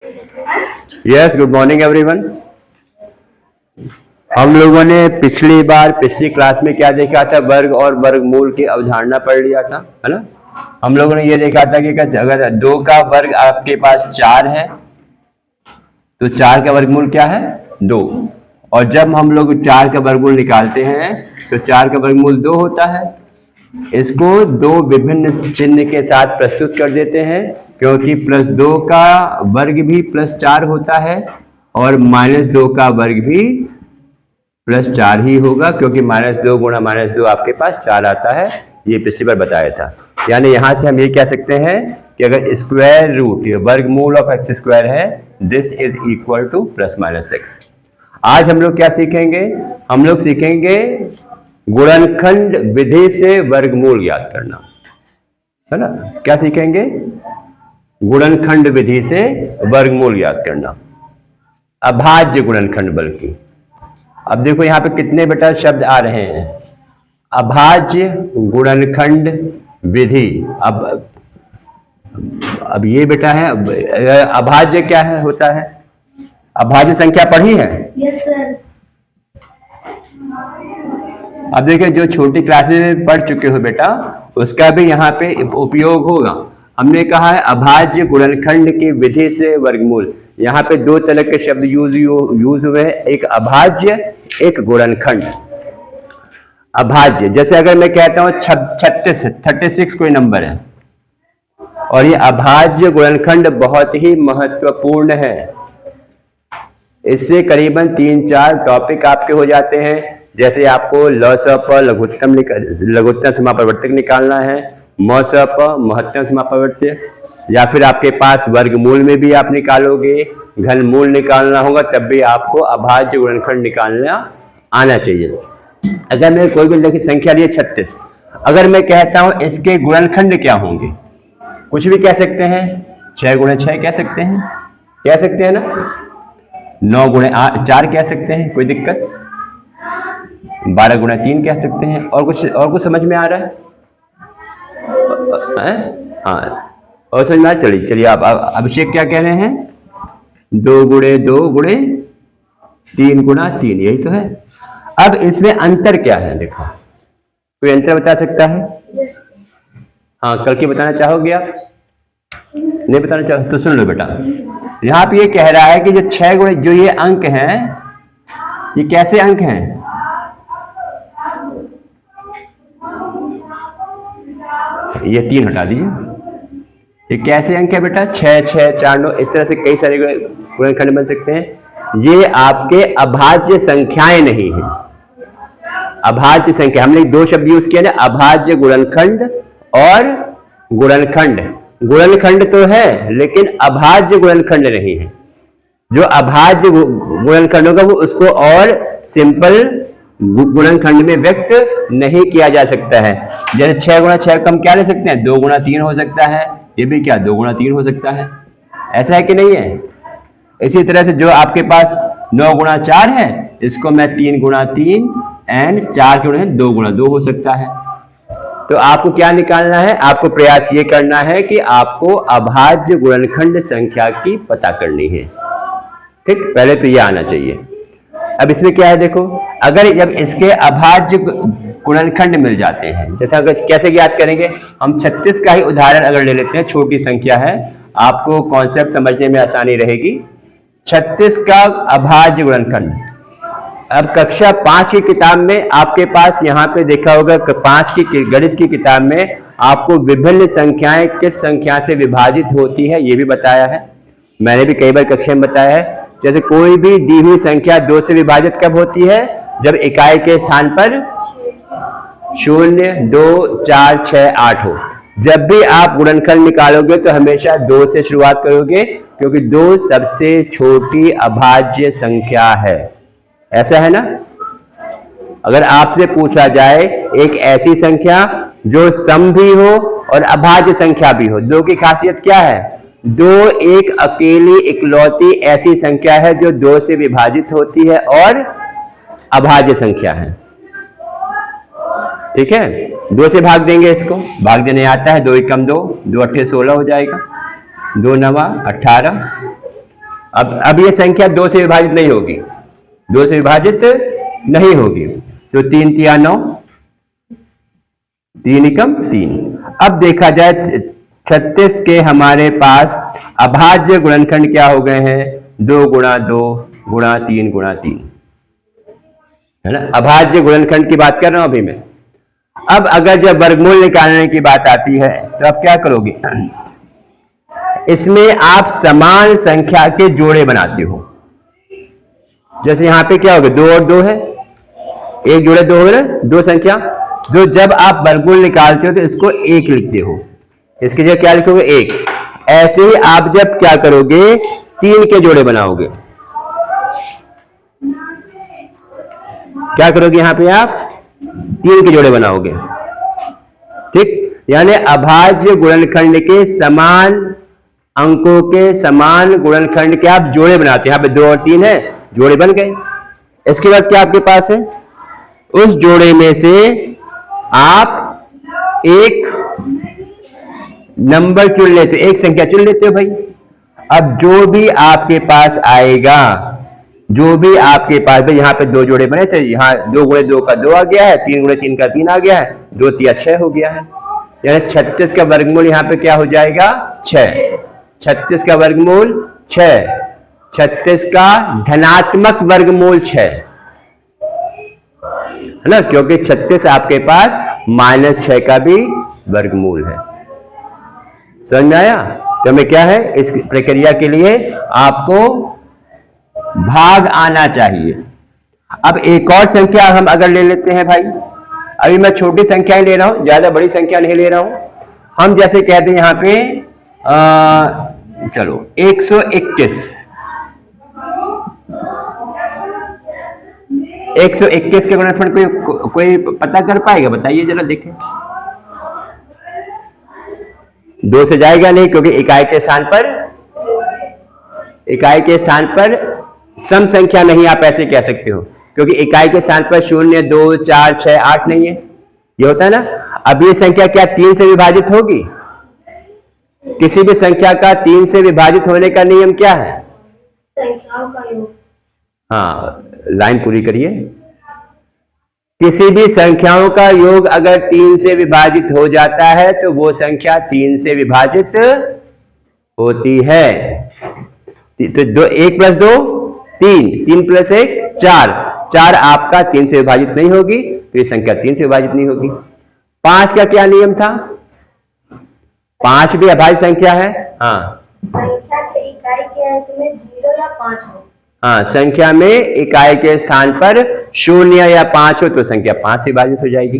Yes, good morning everyone. हम लोगों ने पिछली क्लास में क्या देखा था? वर्ग और वर्गमूल की अवधारणा पढ़ लिया था, है ना। हम लोगों ने ये देखा था कि अगर 2 का वर्ग आपके पास 4 है तो 4 का वर्गमूल क्या है? 2। और जब हम लोग 4 का वर्गमूल निकालते हैं तो 4 का वर्गमूल 2 होता है। इसको 2 विभिन्न चिन्ह के साथ प्रस्तुत कर देते हैं, क्योंकि +2 का वर्ग भी +4 होता है और -2 का वर्ग भी +4 ही होगा, क्योंकि -2 गुणा -2 आपके पास 4 आता है। ये पिछली बार बताया था। यानी यहां से हम ये कह सकते हैं कि अगर स्क्वायर रूट वर्गमूल ऑफ x² है, this is equal to +-x। आज हम लोग क्या सीखेंगे? हम लोग सीखेंगे गुणनखंड विधि से वर्गमूल ज्ञात करना, है ना। क्या सीखेंगे? गुणनखंड विधि से वर्गमूल ज्ञात करना, अभाज्य गुणनखंड। बल्कि अब देखो यहां पे कितने बेटा शब्द आ रहे हैं? अभाज्य गुणनखंड विधि। अब ये बेटा है, अभाज्य क्या है होता है? अभाज्य संख्या पढ़ी है? Yes sir. अब देखिए, जो छोटी क्लासेस में पढ़ चुके हो बेटा, उसका भी यहाँ पे उपयोग होगा। हमने कहा है अभाज्य गुणनखंड की विधि से वर्गमूल। यहाँ पे 2 तरह के शब्द यूज हुए हैं, एक अभाज्य, एक गुणनखंड। अभाज्य, जैसे अगर मैं कहता हूं 36 कोई नंबर है, और ये अभाज्य गुणनखंड बहुत ही महत्वपूर्ण है। इससे करीबन 3-4 टॉपिक आपके हो जाते हैं। जैसे आपको लसप लघुत्तम समापवर्तक निकालना है, मसप महत्तम समापवर्तक, या फिर आपके पास वर्गमूल में भी आप निकालोगे, घनमूल निकालना होगा, तब भी आपको अभाज्य गुणनखंड निकालना आना चाहिए। अगर मैं कोई भी संख्या ली 36, अगर मैं कहता हूं इसके गुणनखंड क्या होंगे, कुछ भी कह सकते हैं। 6 × 6 कह सकते हैं ना। 9 × 4 कह सकते हैं, कोई दिक्कत। 12 × 3 कह सकते हैं। और कुछ समझ में आ रहा है? हाँ, और समझ में आ? चलिए आप अभिषेक क्या कह रहे हैं? 2 × 2 × 3 × 3, यही तो है। अब इसमें अंतर क्या है? देखो, कोई अंतर बता सकता है? हाँ, करके बताना चाहोगे आप? नहीं बताना चाहो तो सुन लो बेटा। यहां पे ये कह रहा है कि जो 6 × जो ये अंक हैं, ये कैसे अंक हैं? ये 3 हटा दीजिए। ये कैसे अंक है बेटा? 6, 6, 4, 9, इस तरह से कई सारे गुणनखंड बन सकते हैं। ये आपके अभाज्य संख्याएं नहीं है। अभाज्य संख्या, हमने 2 शब्द यूज किया ना, अभाज्य गुणनखंड और गुणनखंड। गुणनखंड तो है, लेकिन अभाज्य गुणनखंड नहीं है। जो अभाज्य गुणनखंड होगा वो उसको और सिंपल गुणनखंड में व्यक्त नहीं किया जा सकता है। जैसे 6 × 6 कम क्या ले सकते हैं? 2 × 3 हो सकता है। ये भी क्या 2 × 3 हो सकता है? ऐसा है कि नहीं है? इसी तरह से जो आपके पास 9 × 4 है, इसको मैं 3 × 3 एंड 4 के 2 × 2 हो सकता है। तो आपको क्या निकालना है? आपको प्रयास ये करना है कि आपको अभाज्य गुणनखंड संख्या की पता करनी है। ठीक, पहले तो ये आना चाहिए। अब इसमें क्या है देखो, अगर जब इसके अभाज्य गुणनखंड मिल जाते हैं, जैसा कैसे ज्ञात करेंगे? हम 36 का ही उदाहरण अगर ले लेते हैं, छोटी संख्या है, आपको कॉन्सेप्ट समझने में आसानी रहेगी। 36 का अभाज्य गुणनखंड। अब कक्षा 5 की किताब में आपके पास यहाँ पे देखा होगा, 5 की गणित की किताब में आपको विभिन्न संख्याएं किस संख्या से विभाजित होती है ये भी बताया है। मैंने भी कई बार कक्षा में बताया है। जैसे कोई भी दी हुई संख्या 2 से विभाजित कब होती है? जब इकाई के स्थान पर 0, 2, 4, 6, 8 हो। जब भी आप गुणनखंड निकालोगे तो हमेशा 2 से शुरुआत करोगे, क्योंकि 2 सबसे छोटी अभाज्य संख्या है। ऐसा है ना। अगर आपसे पूछा जाए एक ऐसी संख्या जो सम भी हो और अभाज्य संख्या भी हो, 2 की खासियत क्या है? 2 एक अकेली इकलौती ऐसी संख्या है जो 2 से विभाजित होती है और अभाज्य संख्या है। ठीक है, 2 से भाग देंगे, इसको भाग देने आता है। 2 × 2 = 2, 2 × 8 = 16 हो जाएगा। 2 × 9 = 18, अब ये संख्या 2 से विभाजित नहीं होगी, 2 से विभाजित नहीं होगी। तो 3 तिया 9, 3 एकम 3। अब देखा जाए 36 के हमारे पास अभाज्य गुणनखंड क्या हो गए हैं, 2 गुणा 2 गुणा 3 गुणा 3, है ना। अभाज्य गुणनखंड की बात कर रहा हूं अभी मैं। अब अगर जब वर्गमूल निकालने की बात आती है तो आप क्या करोगे, इसमें आप समान संख्या के जोड़े बनाते हो। जैसे यहां पे क्या होगा, 2 और 2 है, 1 जोड़े 2 हो गए, 2 संख्या। जो जब आप वर्गमूल निकालते हो तो इसको 1 लिखते हो, इसकी जगह क्या लिखोगे 1। ऐसे ही आप जब क्या करोगे, 3 के जोड़े बनाओगे, क्या करोगे यहां पे आप 3 के जोड़े बनाओगे, ठीक। यानी अभाज्य गुणनखंड के समान अंकों के समान गुणनखंड के आप जोड़े बनाते हैं। यहां पे 2 और 3 है, जोड़े बन गए। इसके बाद क्या आपके पास है, उस जोड़े में से आप एक नंबर चुन लेते हो, एक संख्या चुन लेते हो भाई। अब जो भी आपके पास आएगा, जो भी आपके पास, भाई यहां पे 2 जोड़े बने, चाहिए यहां 2 गुणे 2 का 2 आ गया है, 3 गुणे 3 का 3 आ गया है, 2 तिया 6 हो गया है। यानी 36 का वर्गमूल यहां पे क्या हो जाएगा, 6। 36 का वर्गमूल 6, 36 का धनात्मक वर्गमूल 6, है ना, क्योंकि 36 आपके पास -6 का भी वर्गमूल है। समझ में आया। तो हमें क्या है, इस प्रक्रिया के लिए आपको भाग आना चाहिए। अब एक और संख्या हम अगर ले लेते हैं भाई, अभी मैं छोटी संख्याएं ले रहा हूं, ज्यादा बड़ी संख्या नहीं ले रहा हूं। हम जैसे कहते हैं यहां पे चलो 121 के गुणनफल कोई पता कर पाएगा, बताइए जरा देखें। 2 से जाएगा नहीं, क्योंकि इकाई के स्थान पर सम संख्या नहीं, आप ऐसे कह सकते हो, क्योंकि इकाई के स्थान पर 0 2 4 6 8 नहीं है, ये होता है ना। अब ये संख्या क्या 3 से विभाजित होगी, किसी भी संख्या का 3 से विभाजित होने का नियम क्या है, संख्याओं का योग। हाँ, लाइन पूरी करिए। किसी भी संख्याओं का योग अगर 3 से विभाजित हो जाता है तो वो संख्या 3 से विभाजित होती है। तो 1 + 2 3, 3 + 1 4, 4 आपका 3 से विभाजित नहीं होगी, तो ये संख्या 3 से विभाजित नहीं होगी। 5 का क्या नियम था, 5 भी अभाज्य संख्या है। हाँ, संख्या के इकाई के अंक में 0 या 5 हो। हाँ, संख्या में इकाई के स्थान पर 0 या 5 हो तो संख्या 5 से विभाजित हो जाएगी,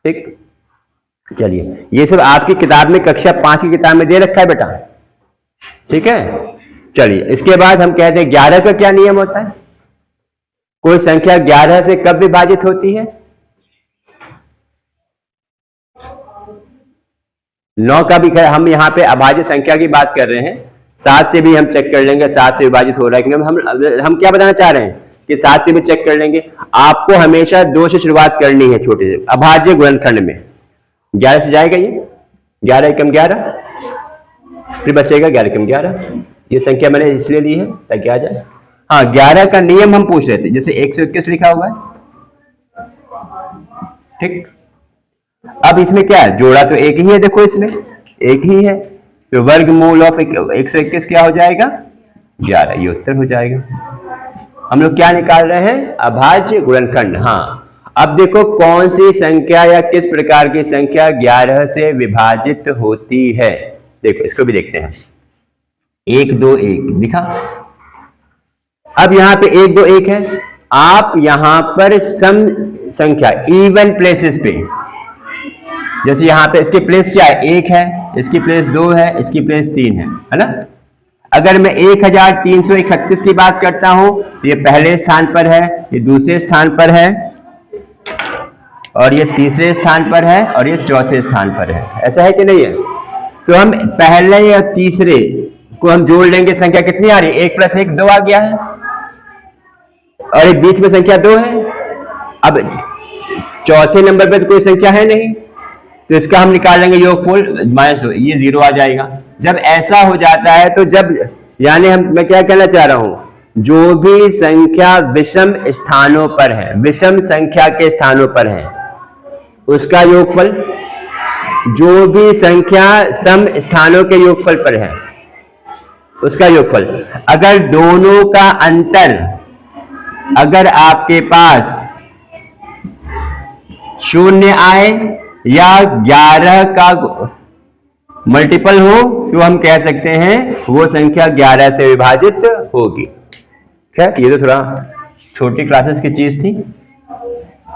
ठीक। चलिए, ये सब आपकी किताब में कक्षा 5 की किताब में दे रखा है बेटा, ठीक है। चलिए, इसके बाद हम कहते हैं 11 का क्या नियम होता है, कोई संख्या 11 से कब विभाजित होती है। 9 का भी, हम यहां पे अभाज्य संख्या की बात कर रहे हैं, 7 से भी हम चेक कर लेंगे 7 से विभाजित हो रहा है, क्योंकि हम क्या बताना चाह रहे हैं कि 7 से भी चेक कर लेंगे। आपको हमेशा 2 से शुरुआत करनी है, छोटे से अभाज्य गुणनखंड में। 11 से जाएगा ये, 11 एकम 11, फिर बचेगा 11 एकम 11। ये संख्या मैंने इसलिए ली है ताकि आ जाए। हाँ, 11 का नियम हम पूछ रहे थे, जैसे 121 लिखा हुआ है, ठीक। अब इसमें क्या है, जोड़ा तो एक ही है, देखो इसमें एक ही है, तो वर्गमूल ऑफ 121 क्या हो जाएगा, 11, ये उत्तर हो जाएगा। हम लोग क्या निकाल रहे हैं, अभाज्य गुणनखंड। हाँ, अब देखो कौन सी संख्या या किस प्रकार की संख्या 11 से विभाजित होती है, देखो इसको भी देखते हैं। 1 2 1 लिखा, अब यहां पे 1 2 1 है, आप यहां पर सम संख्या इवन प्लेसेस पे, जैसे यहां पे इसके प्लेस क्या है, 1 है, इसकी प्लेस 2 है, इसकी प्लेस 3 है ना। अगर मैं 1331 की बात करता हूं तो ये पहले स्थान पर है, ये दूसरे स्थान पर है, और ये तीसरे स्थान पर है, और ये चौथे स्थान पर है, ऐसा है कि नहीं है। तो हम पहले या तीसरे को हम जोड़ लेंगे, संख्या कितनी आ रही है, 1 + 1 2 आ गया है, और एक बीच में संख्या 2 है। अब चौथे नंबर पे तो कोई संख्या है नहीं, तो इसका हम निकाल लेंगे योगफल -2, ये 0 आ जाएगा। जब ऐसा हो जाता है तो जब मैं क्या कहना चाह रहा हूं, जो भी संख्या विषम स्थानों पर है, विषम संख्या के स्थानों पर है, उसका योगफल, जो भी संख्या सम स्थानों के योगफल पर है उसका योगफल। अगर दोनों का अंतर, अगर आपके पास 0 आए या 11 का मल्टीपल हो, तो हम कह सकते हैं वो संख्या 11 से विभाजित होगी। खैर ये तो थोड़ा छोटी क्लासेस की चीज थी।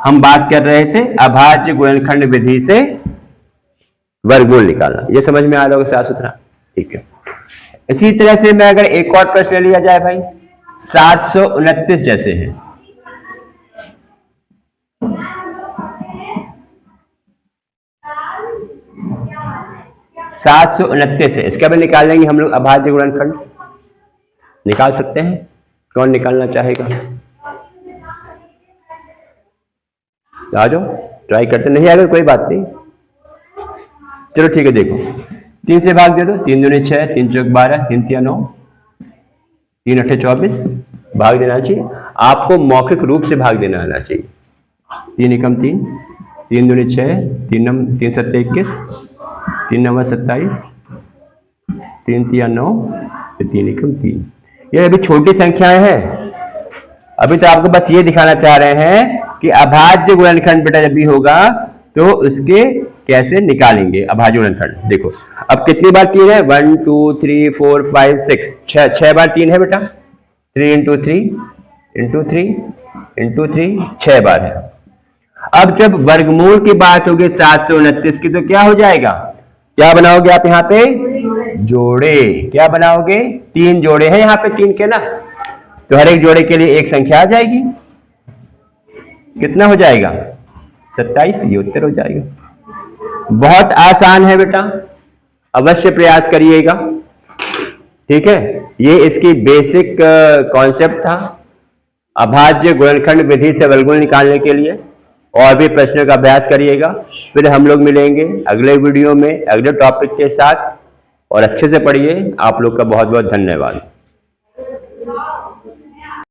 हम बात कर रहे थे अभाज्य गुणनखंड विधि से वर्गमूल निकालना। ये समझ में आ रहा होगा साफ सुथरा, ठीक है। इसी तरह से मैं अगर एक और प्रश्न लिया जाए भाई, 729 जैसे हैं, है, इसका भी निकालेंगे हम लोग अभाज्य गुणनखंड। निकाल सकते हैं, कौन निकालना चाहेगा? आ जाओ, ट्राई करते। नहीं आएगा कोई बात नहीं, चलो ठीक है। देखो 3 से भाग दे दो, 3 दूनी 6, 3 चौक 12, 3 तिया 9, 3 अठे 24, भाग देना चाहिए आपको, मौखिक रूप से भाग देना आना चाहिए। 3 एकम 3, 3 दूनी 6, 3 सत्ते 21, 3 नवा 27, 3 तिया 9, 3 एकम 3। ये अभी छोटी संख्याएं हैं, अभी तो आपको बस ये दिखाना चाह रहे हैं कि अभाज्य गुणनखंड बेटा जब भी होगा तो उसके कैसे निकालेंगे अभाज्य गुणनखंड। देखो अब कितनी बार 3 है, 1 2 3 4 5 6, 6 बार 3 है बेटा, 3 इंटू 3 इंटू 3 इंटू 3, 6 बार है। अब जब वर्गमूल की बात होगी 729 की, तो क्या हो जाएगा, क्या बनाओगे आप यहाँ पे? जोड़े। क्या बनाओगे? 3 जोड़े हैं यहाँ पे 3 के ना, तो हर एक जोड़े के लिए एक संख्या आ जाएगी। कितना हो जाएगा? 27। ये उत्तर हो जाएगा। बहुत आसान है बेटा, अवश्य प्रयास करिएगा, ठीक है। ये इसकी बेसिक कॉन्सेप्ट था अभाज्य गुणनखंड विधि से वर्गमूल निकालने के लिए। और भी प्रश्नों का अभ्यास करिएगा। फिर हम लोग मिलेंगे अगले वीडियो में अगले टॉपिक के साथ, और अच्छे से पढ़िए। आप लोग का बहुत बहुत धन्यवाद।